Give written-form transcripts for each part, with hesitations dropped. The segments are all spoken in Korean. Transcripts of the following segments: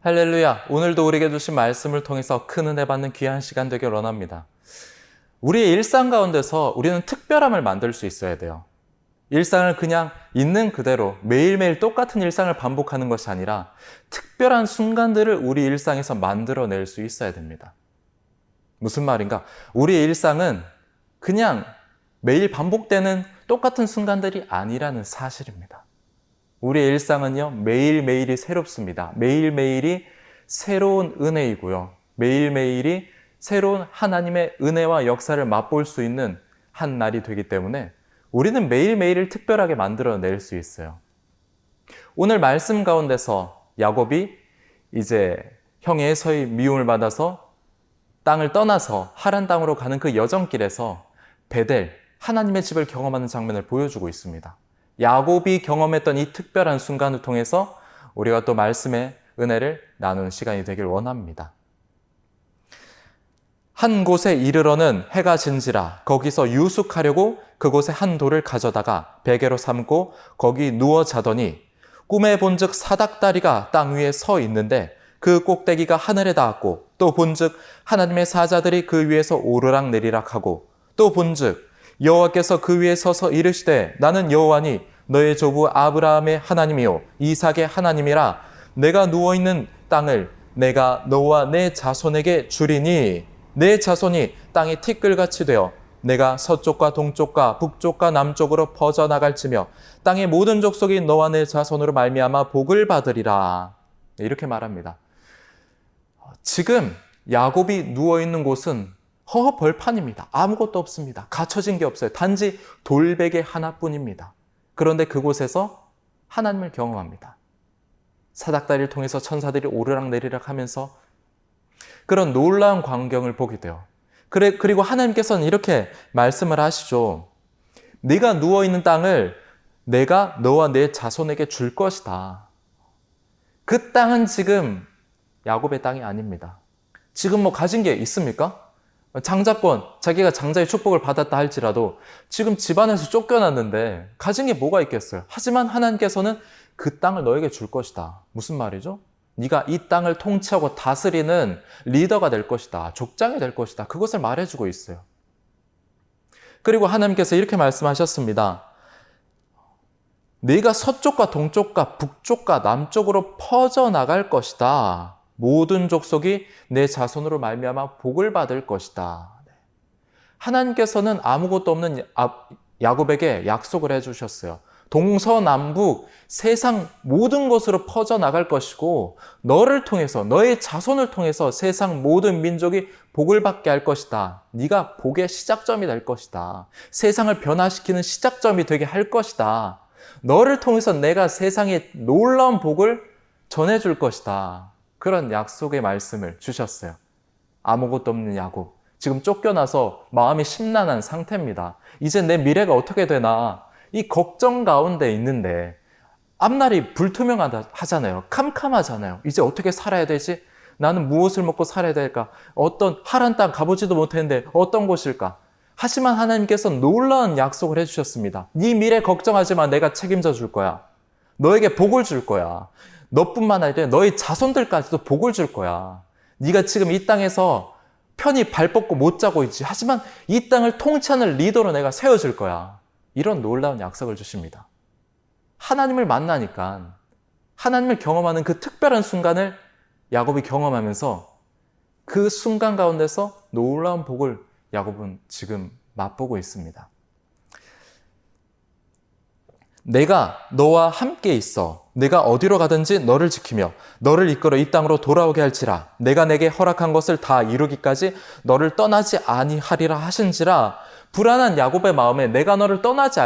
할렐루야! 오늘도 우리에게 주신 말씀을 통해서 큰 은혜 받는 귀한 시간 되길 원합니다. 우리의 일상 가운데서 우리는 특별함을 만들 수 있어야 돼요. 일상을 그냥 있는 그대로 매일매일 똑같은 일상을 반복하는 것이 아니라 특별한 순간들을 우리 일상에서 만들어낼 수 있어야 됩니다. 무슨 말인가? 우리의 일상은 그냥 매일 반복되는 똑같은 순간들이 아니라는 사실입니다. 우리의 일상은요, 매일매일이 새롭습니다. 매일매일이 새로운 은혜이고요. 매일매일이 새로운 하나님의 은혜와 역사를 맛볼 수 있는 한 날이 되기 때문에 우리는 매일매일을 특별하게 만들어낼 수 있어요. 오늘 말씀 가운데서 야곱이 이제 형 에서의 미움을 받아서 땅을 떠나서 하란 땅으로 가는 그 여정길에서 베델, 하나님의 집을 경험하는 장면을 보여주고 있습니다. 야곱이 경험했던 이 특별한 순간을 통해서 우리가 또 말씀의 은혜를 나누는 시간이 되길 원합니다. 한 곳에 이르러는 해가 진지라 거기서 유숙하려고 그곳에 한 돌을 가져다가 베개로 삼고 거기 누워 자더니 꿈에 본즉 사닥다리가 땅 위에 서 있는데 그 꼭대기가 하늘에 닿았고 또 본즉 하나님의 사자들이 그 위에서 오르락 내리락 하고 또 본즉 여호와께서 그 위에 서서 이르시되 나는 여호와니 너의 조부 아브라함의 하나님이요 이삭의 하나님이라 내가 누워있는 땅을 내가 너와 내 자손에게 주리니 내 자손이 땅의 티끌같이 되어 내가 서쪽과 동쪽과 북쪽과 남쪽으로 퍼져나갈지며 땅의 모든 족속이 너와 내 자손으로 말미암아 복을 받으리라. 이렇게 말합니다. 지금 야곱이 누워있는 곳은 허허벌판입니다. 아무것도 없습니다. 갖춰진 게 없어요. 단지 돌베개 하나뿐입니다. 그런데 그곳에서 하나님을 경험합니다. 사닥다리를 통해서 천사들이 오르락내리락 하면서 그런 놀라운 광경을 보게 돼요. 그리고 하나님께서는 이렇게 말씀을 하시죠. 네가 누워있는 땅을 내가 너와 내 자손에게 줄 것이다. 그 땅은 지금 야곱의 땅이 아닙니다. 지금 뭐 가진 게 있습니까? 장자권, 자기가 장자의 축복을 받았다 할지라도 지금 집안에서 쫓겨났는데 가진 게 뭐가 있겠어요? 하지만 하나님께서는 그 땅을 너에게 줄 것이다. 무슨 말이죠? 네가 이 땅을 통치하고 다스리는 리더가 될 것이다. 족장이 될 것이다. 그것을 말해주고 있어요. 그리고 하나님께서 이렇게 말씀하셨습니다. 네가 서쪽과 동쪽과 북쪽과 남쪽으로 퍼져나갈 것이다. 모든 족속이 내 자손으로 말미암아 복을 받을 것이다. 하나님께서는 아무것도 없는 야곱에게 약속을 해주셨어요. 동서남북 세상 모든 곳으로 퍼져나갈 것이고 너를 통해서 너의 자손을 통해서 세상 모든 민족이 복을 받게 할 것이다. 네가 복의 시작점이 될 것이다. 세상을 변화시키는 시작점이 되게 할 것이다. 너를 통해서 내가 세상에 놀라운 복을 전해줄 것이다. 그런 약속의 말씀을 주셨어요. 아무것도 없는 야곱. 지금 쫓겨나서 마음이 심란한 상태입니다. 이제 내 미래가 어떻게 되나 이 걱정 가운데 있는데 앞날이 불투명하잖아요. 캄캄하잖아요. 이제 어떻게 살아야 되지? 나는 무엇을 먹고 살아야 될까? 어떤 하란 땅 가보지도 못했는데 어떤 곳일까? 하지만 하나님께서 놀라운 약속을 해주셨습니다. 네 미래 걱정하지 마. 내가 책임져 줄 거야. 너에게 복을 줄 거야. 너뿐만 아니라 너의 자손들까지도 복을 줄 거야. 네가 지금 이 땅에서 편히 발 뻗고 못 자고 있지. 하지만 이 땅을 통치하는 리더로 내가 세워줄 거야. 이런 놀라운 약속을 주십니다. 하나님을 만나니까 하나님을 경험하는 그 특별한 순간을 야곱이 경험하면서 그 순간 가운데서 놀라운 복을 야곱은 지금 맛보고 있습니다. 내가 너와 함께 있어. 내가 어디로 가든지 너를 지키며 너를 이끌어 이 땅으로 돌아오게 할지라. 내가 내게 허락한 것을 다 이루기까지 너를 떠나지 아니하리라 하신지라. 불안한 야곱의 마음에 내가 너를 떠나지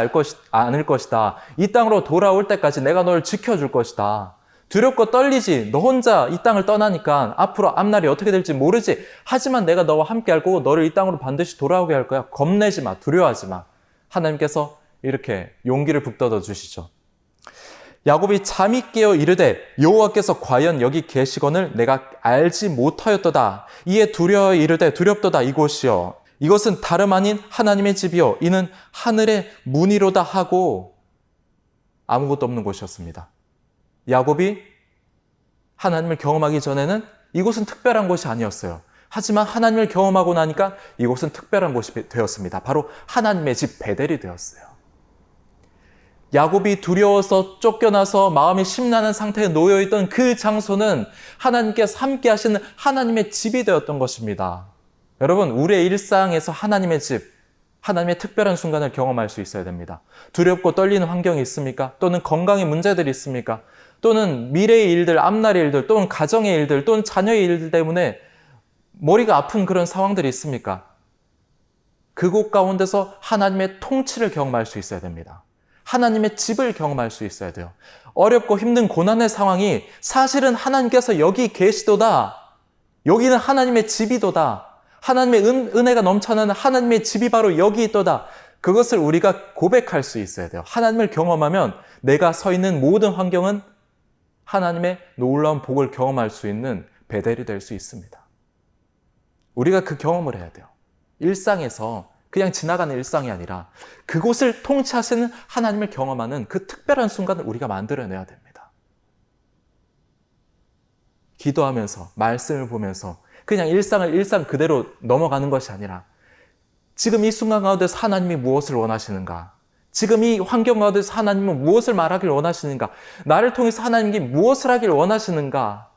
않을 것이다. 이 땅으로 돌아올 때까지 내가 너를 지켜줄 것이다. 두렵고 떨리지. 너 혼자 이 땅을 떠나니까 앞으로 앞날이 어떻게 될지 모르지. 하지만 내가 너와 함께 할 거고 너를 이 땅으로 반드시 돌아오게 할 거야. 겁내지 마. 두려워하지 마. 하나님께서 이렇게 용기를 북돋워 주시죠. 야곱이 잠이 깨어 이르되 여호와께서 과연 여기 계시거늘 내가 알지 못하였도다. 이에 두려워 이르되 두렵도다 이곳이여. 이것은 다름 아닌 하나님의 집이요 이는 하늘의 문이로다 하고 아무것도 없는 곳이었습니다. 야곱이 하나님을 경험하기 전에는 이곳은 특별한 곳이 아니었어요. 하지만 하나님을 경험하고 나니까 이곳은 특별한 곳이 되었습니다. 바로 하나님의 집 베델이 되었어요. 야곱이 두려워서 쫓겨나서 마음이 심란한 상태에 놓여있던 그 장소는 하나님께서 함께 하시는 하나님의 집이 되었던 것입니다. 여러분, 우리의 일상에서 하나님의 집, 하나님의 특별한 순간을 경험할 수 있어야 됩니다. 두렵고 떨리는 환경이 있습니까? 또는 건강에 문제들이 있습니까? 또는 미래의 일들, 앞날의 일들, 또는 가정의 일들, 또는 자녀의 일들 때문에 머리가 아픈 그런 상황들이 있습니까? 그곳 가운데서 하나님의 통치를 경험할 수 있어야 됩니다. 하나님의 집을 경험할 수 있어야 돼요. 어렵고 힘든 고난의 상황이 사실은 하나님께서 여기 계시도다. 여기는 하나님의 집이도다. 하나님의 은혜가 넘쳐나는 하나님의 집이 바로 여기 있도다. 그것을 우리가 고백할 수 있어야 돼요. 하나님을 경험하면 내가 서 있는 모든 환경은 하나님의 놀라운 복을 경험할 수 있는 베델이 될 수 있습니다. 우리가 그 경험을 해야 돼요. 일상에서 그냥 지나가는 일상이 아니라 그곳을 통치하시는 하나님을 경험하는 그 특별한 순간을 우리가 만들어내야 됩니다. 기도하면서, 말씀을 보면서 그냥 일상을 일상 그대로 넘어가는 것이 아니라 지금 이 순간 가운데서 하나님이 무엇을 원하시는가? 지금 이 환경 가운데서 하나님은 무엇을 말하길 원하시는가? 나를 통해서 하나님께 무엇을 하길 원하시는가?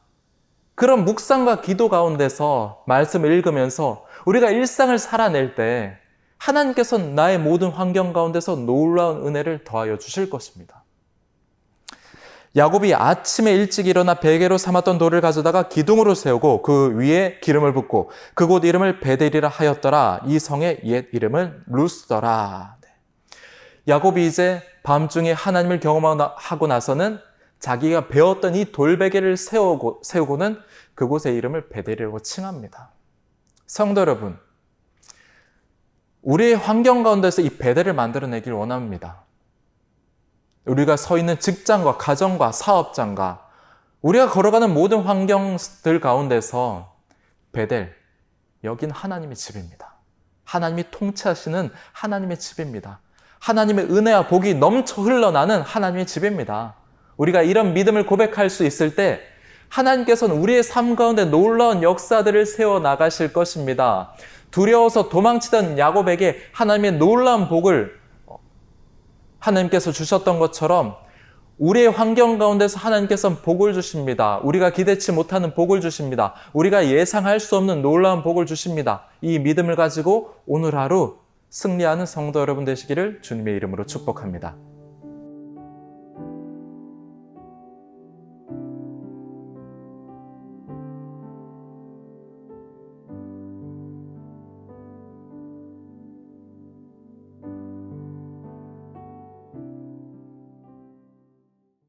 그런 묵상과 기도 가운데서 말씀을 읽으면서 우리가 일상을 살아낼 때 하나님께서는 나의 모든 환경 가운데서 놀라운 은혜를 더하여 주실 것입니다. 야곱이 아침에 일찍 일어나 베개로 삼았던 돌을 가져다가 기둥으로 세우고 그 위에 기름을 붓고 그곳 이름을 베델이라 하였더라. 이 성의 옛 이름은 루스더라. 야곱이 이제 밤중에 하나님을 경험하고 나서는 자기가 배웠던 이 돌베개를 세우고는 그곳의 이름을 베델이라고 칭합니다. 성도 여러분, 우리의 환경 가운데서 이 베델을 만들어내길 원합니다. 우리가 서 있는 직장과 가정과 사업장과 우리가 걸어가는 모든 환경들 가운데서 베델, 여긴 하나님의 집입니다. 하나님이 통치하시는 하나님의 집입니다. 하나님의 은혜와 복이 넘쳐 흘러나는 하나님의 집입니다. 우리가 이런 믿음을 고백할 수 있을 때 하나님께서는 우리의 삶 가운데 놀라운 역사들을 세워나가실 것입니다. 두려워서 도망치던 야곱에게 하나님의 놀라운 복을 하나님께서 주셨던 것처럼 우리의 환경 가운데서 하나님께서는 복을 주십니다. 우리가 기대치 못하는 복을 주십니다. 우리가 예상할 수 없는 놀라운 복을 주십니다. 이 믿음을 가지고 오늘 하루 승리하는 성도 여러분 되시기를 주님의 이름으로 축복합니다.